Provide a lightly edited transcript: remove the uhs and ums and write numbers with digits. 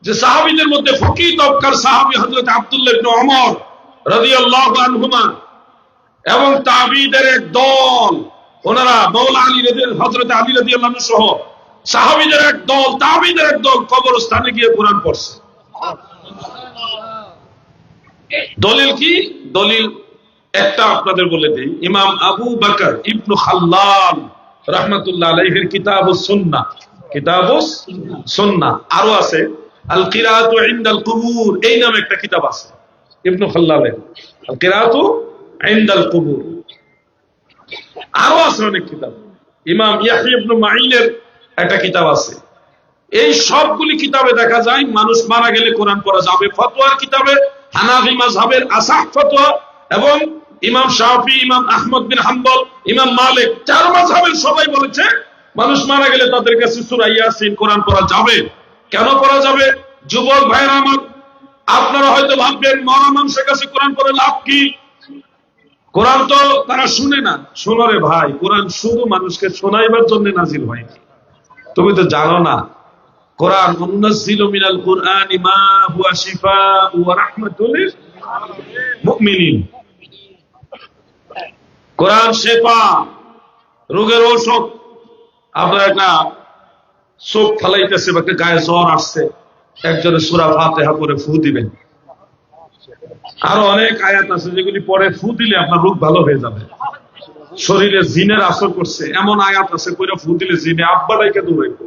যে সাহাবীদের মধ্যে ফকিহ তবকার সাহাবী হযরত আব্দুল্লাহ ইবনে ওমর রাদিয়াল্লাহু আনহুমা এবং তাবিঈদের এক দল, ওনারা মাওলা আলী হযরত আলী রাদিয়াল্লাহু আনহু সহ সাহাবীদের এক দল, তাবিঈদের এক দল কবরস্থানে গিয়ে কোরআন পড়ছে। দলিল কি? দলিল একটা আপনাদের বলে দেই, ইমাম আবু বকর ইবনে খাল্লাল রাহমাতুল্লাহ আলাইহির কিতাবুস সুন্নাহ, কিতাবুস সুন্নাহ। আরো আছে আল কিরাআতু ইনদাল কুবুর, এই নামে একটা কিতাব আছে ইবনে খাল্লালের, আল কিরাআতু ইনদাল কুবুর। আরো আছে অনেক কিতাব, ইমাম ইয়াহইয়া ইবনে মাঈনের একটা কিতাব আছে। এই সবগুলি কিতাবে দেখা যায় মানুষ মারা গেলে কোরআন পড়া যাবে। ফতোয়ার কিতাবে হানাফি মাযহাবের আসাহ ফতোয়া এবং ইমাম শাফি, ইমাম আহমদ বিন হাম্বল, ইমাম মালিক, চার মাযহাবের সবাই বলেছে মানুষ মারা গেলে তাদের কাছে সূরা ইয়াসিন কোরআন পড়া যাবে। কেন পড়া যাবে? যুবক ভাইরা আমার, আপনারা হয়তো ভাববেন মরা মানুষের কাছে কোরআন পড়ে লাভ কি? কোরআন তো তারা শুনে না। শোনো রে ভাই, কোরআন শুধু মানুষকে শোনাইবার জন্য নাজিল হয়নি। তুমি তো জানো না, কোরআন মুনাজ্জিলু মিনাল কুরআনি মা হুয়া শিফাউ ওয়া রাহমাতুল লিল মুমিনিন। কোরআন শিফা, রোগের ঔষধ। আপনার একটা চোখ ফালাইতেছে বা একটা গায়ে জ্বর আসছে, একজনের সূরা ফাতিহা পড়ে ফু দিবেন। আরো অনেক আয়াত আছে যেগুলি পড়ে ফু দিলে আপনার রোগ ভালো হয়ে যাবে। শরীরে জিনের আসর করছে এমন আয়াত আছে, পড়ে ফু দিলে জিনে আব্বাটাইকে দূর হইব।